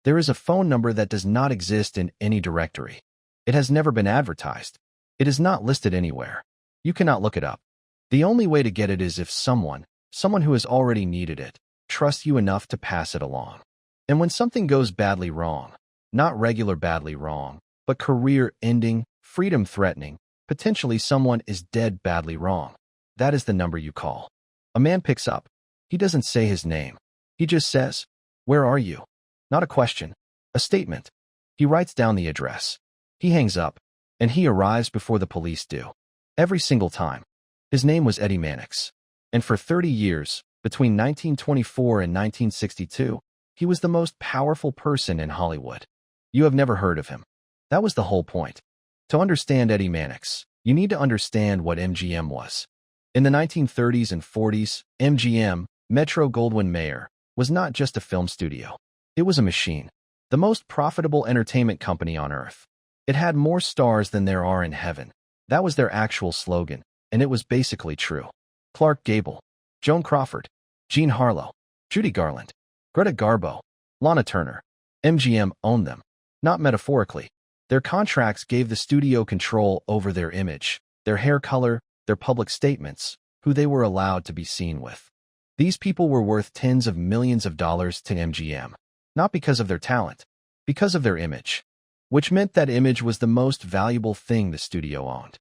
There is a phone number that does not exist in any directory. It has never been advertised. It is not listed anywhere. You cannot look it up. The only way to get it is if someone who has already needed it, trusts you enough to pass it along. And when something goes badly wrong, not regular badly wrong, but career-ending, freedom-threatening, potentially someone is dead badly wrong, that is the number you call. A man picks up. He doesn't say his name. He just says, "Where are you?" Not a question, a statement. He writes down the address. He hangs up, and he arrives before the police do. Every single time. His name was Eddie Mannix. And for 30 years, between 1924 and 1962, he was the most powerful person in Hollywood. You have never heard of him. That was the whole point. To understand Eddie Mannix, you need to understand what MGM was. In the 1930s and 40s, MGM, Metro-Goldwyn-Mayer, was not just a film studio. It was a machine. The most profitable entertainment company on earth. It had more stars than there are in heaven. That was their actual slogan, and it was basically true. Clark Gable, Joan Crawford, Jean Harlow, Judy Garland, Greta Garbo, Lana Turner. MGM owned them. Not metaphorically. Their contracts gave the studio control over their image, their hair color, their public statements, who they were allowed to be seen with. These people were worth tens of millions of dollars to MGM. Not because of their talent, because of their image. Which meant that image was the most valuable thing the studio owned.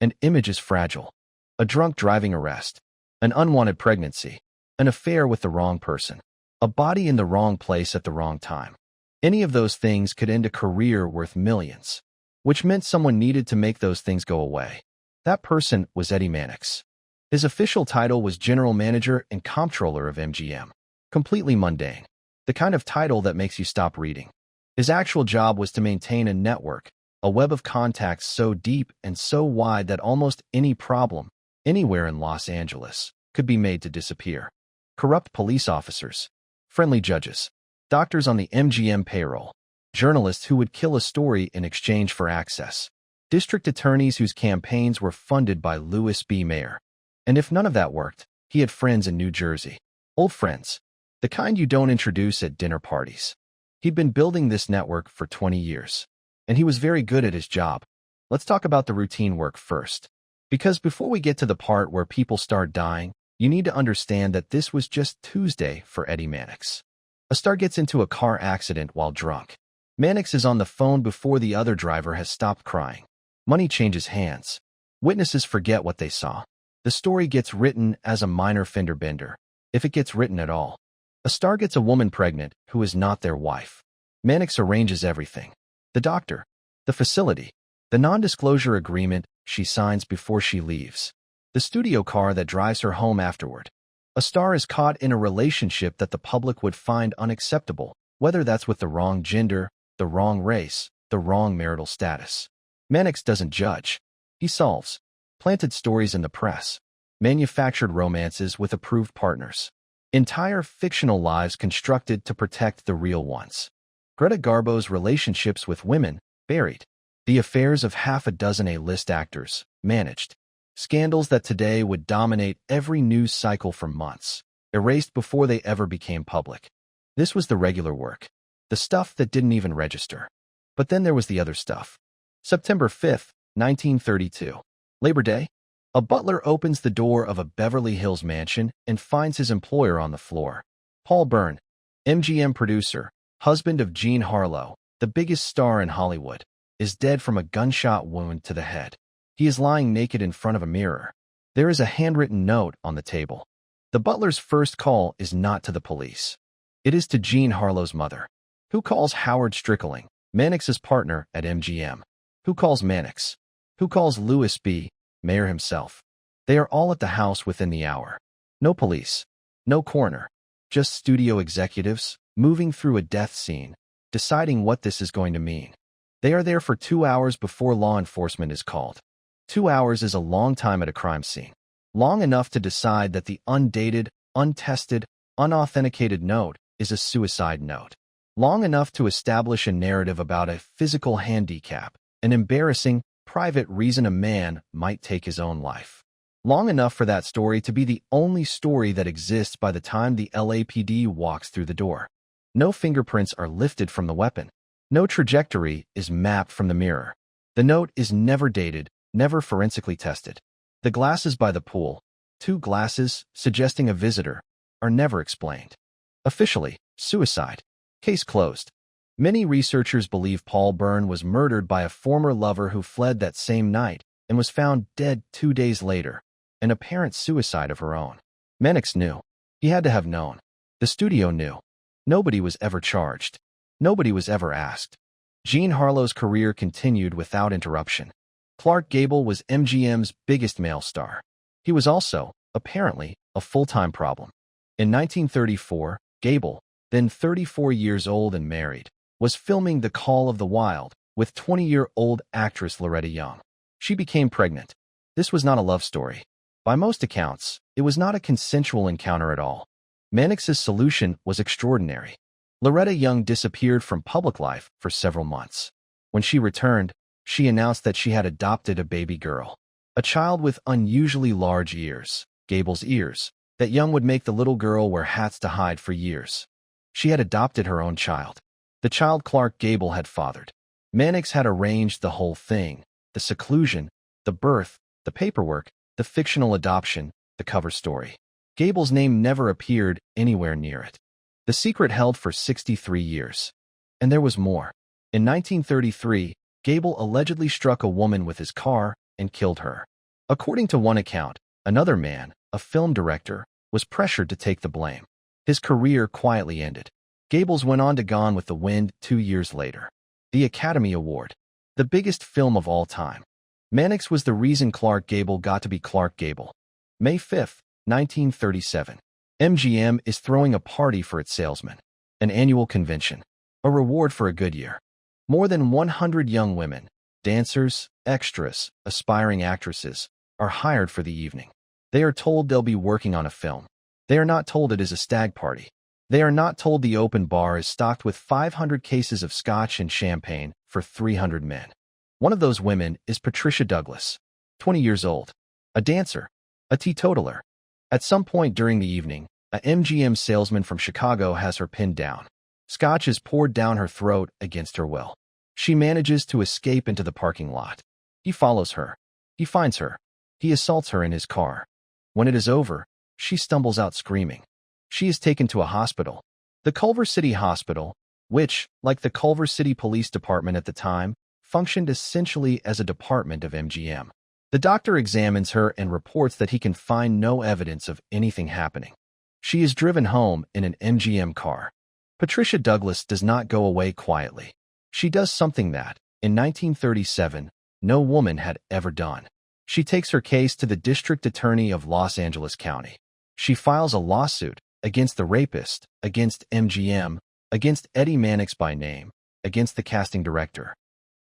An image is fragile. A drunk driving arrest, an unwanted pregnancy, an affair with the wrong person, a body in the wrong place at the wrong time. Any of those things could end a career worth millions, which meant someone needed to make those things go away. That person was Eddie Mannix. His official title was General Manager and Comptroller of MGM. Completely mundane. The kind of title that makes you stop reading. His actual job was to maintain a network, a web of contacts so deep and so wide that almost any problem, anywhere in Los Angeles, could be made to disappear. Corrupt police officers, friendly judges, doctors on the MGM payroll, journalists who would kill a story in exchange for access, district attorneys whose campaigns were funded by Louis B. Mayer. And if none of that worked, he had friends in New Jersey. Old friends. The kind you don't introduce at dinner parties. He'd been building this network for 20 years. And he was very good at his job. Let's talk about the routine work first. Because before we get to the part where people start dying, you need to understand that this was just Tuesday for Eddie Mannix. A star gets into a car accident while drunk. Mannix is on the phone before the other driver has stopped crying. Money changes hands. Witnesses forget what they saw. The story gets written as a minor fender bender, if it gets written at all. A star gets a woman pregnant who is not their wife. Mannix arranges everything. The doctor, the facility, the non-disclosure agreement she signs before she leaves, the studio car that drives her home afterward. A star is caught in a relationship that the public would find unacceptable, whether that's with the wrong gender, the wrong race, the wrong marital status. Mannix doesn't judge. He solves. Planted stories in the press. Manufactured romances with approved partners. Entire fictional lives constructed to protect the real ones. Greta Garbo's relationships with women, buried. The affairs of half a dozen A-list actors, managed. Scandals that today would dominate every news cycle for months, erased before they ever became public. This was the regular work. The stuff that didn't even register. But then there was the other stuff. September 5th, 1932. Labor Day. A butler opens the door of a Beverly Hills mansion and finds his employer on the floor. Paul Byrne, MGM producer, husband of Jean Harlow, the biggest star in Hollywood, is dead from a gunshot wound to the head. He is lying naked in front of a mirror. There is a handwritten note on the table. The butler's first call is not to the police. It is to Jean Harlow's mother, who calls Howard Strickling, Mannix's partner at MGM, who calls Mannix, who calls Louis B. Mayer himself. They are all at the house within the hour. No police, no coroner, just studio executives moving through a death scene, deciding what this is going to mean. They are there for 2 hours before law enforcement is called. 2 hours is a long time at a crime scene. Long enough to decide that the undated, untested, unauthenticated note is a suicide note. Long enough to establish a narrative about a physical handicap, an embarrassing, private reason a man might take his own life. Long enough for that story to be the only story that exists by the time the LAPD walks through the door. No fingerprints are lifted from the weapon. No trajectory is mapped from the mirror. The note is never dated, never forensically tested. The glasses by the pool, 2 glasses suggesting a visitor, are never explained. Officially, suicide. Case closed. Many researchers believe Paul Byrne was murdered by a former lover who fled that same night and was found dead 2 days later, an apparent suicide of her own. Mannix knew. He had to have known. The studio knew. Nobody was ever charged. Nobody was ever asked. Jean Harlow's career continued without interruption. Clark Gable was MGM's biggest male star. He was also, apparently, a full-time problem. In 1934, Gable, then 34 years old and married, was filming The Call of the Wild with 20-year-old actress Loretta Young. She became pregnant. This was not a love story. By most accounts, it was not a consensual encounter at all. Mannix's solution was extraordinary. Loretta Young disappeared from public life for several months. When she returned, she announced that she had adopted a baby girl, a child with unusually large ears, Gable's ears, that Young would make the little girl wear hats to hide for years. She had adopted her own child, the child Clark Gable had fathered. Mannix had arranged the whole thing, the seclusion, the birth, the paperwork, the fictional adoption, the cover story. Gable's name never appeared anywhere near it. The secret held for 63 years. And there was more. In 1933, Gable allegedly struck a woman with his car and killed her. According to one account, another man, a film director, was pressured to take the blame. His career quietly ended. Gable's went on to Gone with the Wind 2 years later. The Academy Award. The biggest film of all time. Mannix was the reason Clark Gable got to be Clark Gable. May 5, 1937. MGM is throwing a party for its salesmen. An annual convention. A reward for a good year. More than 100 young women, dancers, extras, aspiring actresses, are hired for the evening. They are told they'll be working on a film. They are not told it is a stag party. They are not told the open bar is stocked with 500 cases of scotch and champagne for 300 men. One of those women is Patricia Douglas, 20 years old, a dancer, a teetotaler. At some point during the evening, a MGM salesman from Chicago has her pinned down. Scotch is poured down her throat against her will. She manages to escape into the parking lot. He follows her. He finds her. He assaults her in his car. When it is over, she stumbles out screaming. She is taken to a hospital. The Culver City Hospital, which, like the Culver City Police Department at the time, functioned essentially as a department of MGM. The doctor examines her and reports that he can find no evidence of anything happening. She is driven home in an MGM car. Patricia Douglas does not go away quietly. She does something that, in 1937, no woman had ever done. She takes her case to the district attorney of Los Angeles County. She files a lawsuit against the rapist, against MGM, against Eddie Mannix by name, against the casting director.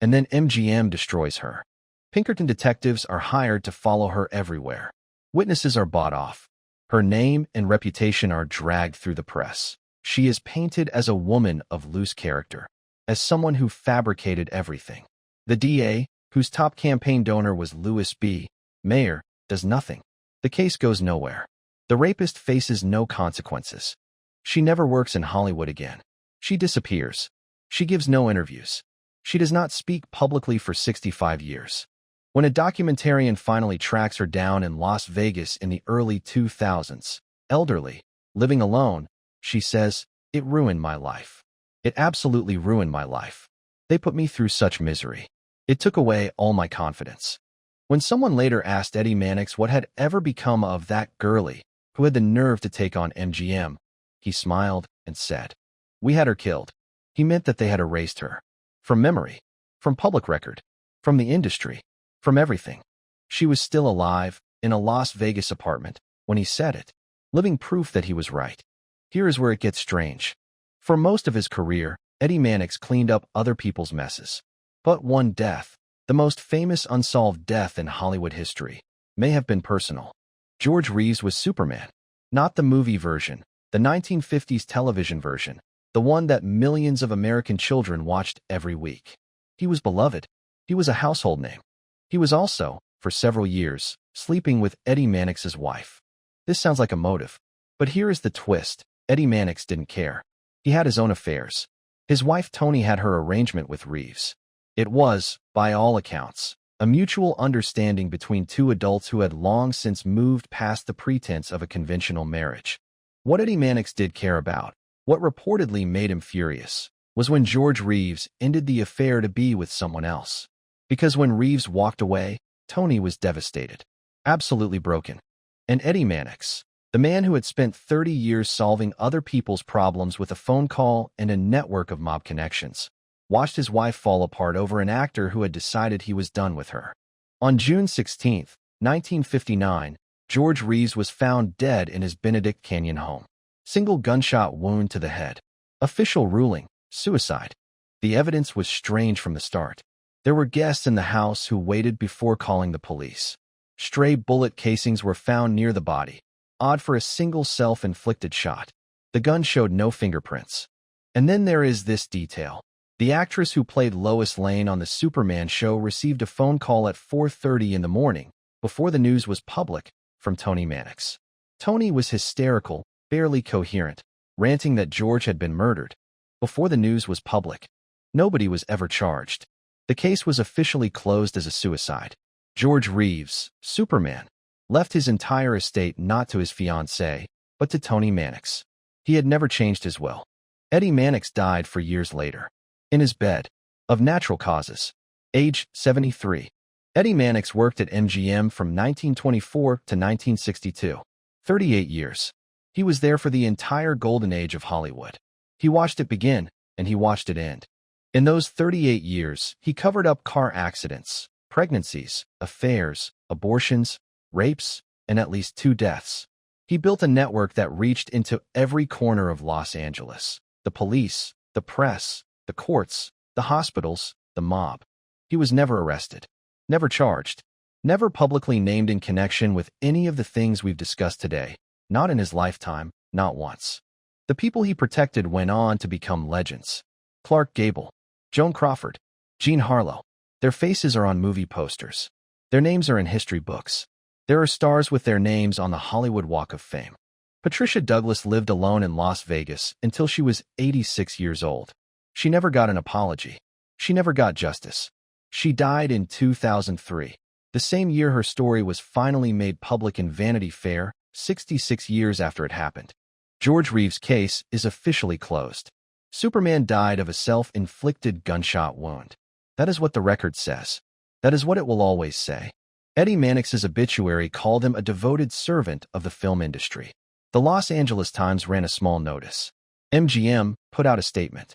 And then MGM destroys her. Pinkerton detectives are hired to follow her everywhere. Witnesses are bought off. Her name and reputation are dragged through the press. She is painted as a woman of loose character, as someone who fabricated everything. The DA, whose top campaign donor was Louis B. Mayer, does nothing. The case goes nowhere. The rapist faces no consequences. She never works in Hollywood again. She disappears. She gives no interviews. She does not speak publicly for 65 years. When a documentarian finally tracks her down in Las Vegas in the early 2000s, elderly, living alone, she says, "It ruined my life. It absolutely ruined my life. They put me through such misery. It took away all my confidence." When someone later asked Eddie Mannix what had ever become of that girlie who had the nerve to take on MGM, he smiled and said, "We had her killed." He meant that they had erased her. From memory, from public record, from the industry, from everything. She was still alive, in a Las Vegas apartment, when he said it, living proof that he was right. Here is where it gets strange. For most of his career, Eddie Mannix cleaned up other people's messes. But one death, the most famous unsolved death in Hollywood history, may have been personal. George Reeves was Superman. Not the movie version, the 1950s television version, the one that millions of American children watched every week. He was beloved. He was a household name. He was also, for several years, sleeping with Eddie Mannix's wife. This sounds like a motive. But here is the twist. Eddie Mannix didn't care. He had his own affairs. His wife Toni had her arrangement with Reeves. It was, by all accounts, a mutual understanding between two adults who had long since moved past the pretense of a conventional marriage. What Eddie Mannix did care about, what reportedly made him furious, was when George Reeves ended the affair to be with someone else. Because when Reeves walked away, Toni was devastated, absolutely broken. And Eddie Mannix, the man who had spent 30 years solving other people's problems with a phone call and a network of mob connections, watched his wife fall apart over an actor who had decided he was done with her. On June 16, 1959, George Reeves was found dead in his Benedict Canyon home. Single gunshot wound to the head. Official ruling, suicide. The evidence was strange from the start. There were guests in the house who waited before calling the police. Stray bullet casings were found near the body. Odd for a single self-inflicted shot. The gun showed no fingerprints. And then there is this detail. The actress who played Lois Lane on the Superman show received a phone call at 4:30 in the morning, before the news was public, from Toni Mannix. Toni was hysterical, barely coherent, ranting that George had been murdered. Before the news was public, nobody was ever charged. The case was officially closed as a suicide. George Reeves, Superman, left his entire estate not to his fiancée, but to Toni Mannix. He had never changed his will. Eddie Mannix died 4 years later, in his bed, of natural causes. Age 73. Eddie Mannix worked at MGM from 1924 to 1962. 38 years. He was there for the entire golden age of Hollywood. He watched it begin, and he watched it end. In those 38 years, he covered up car accidents, pregnancies, affairs, abortions, rapes, and at least 2 deaths. He built a network that reached into every corner of Los Angeles. The police, the press, the courts, the hospitals, the mob. He was never arrested, never charged, never publicly named in connection with any of the things we've discussed today, not in his lifetime, not once. The people he protected went on to become legends. Clark Gable, Joan Crawford, Jean Harlow. Their faces are on movie posters. Their names are in history books. There are stars with their names on the Hollywood Walk of Fame. Patricia Douglas lived alone in Las Vegas until she was 86 years old. She never got an apology. She never got justice. She died in 2003, the same year her story was finally made public in Vanity Fair, 66 years after it happened. George Reeves' case is officially closed. Superman died of a self-inflicted gunshot wound. That is what the record says. That is what it will always say. Eddie Mannix's obituary called him a devoted servant of the film industry. The Los Angeles Times ran a small notice. MGM put out a statement.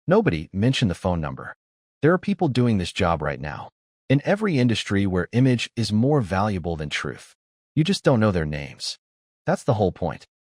Nobody mentioned the phone number. There are people doing this job right now. In every industry where image is more valuable than truth. You just don't know their names. That's the whole point.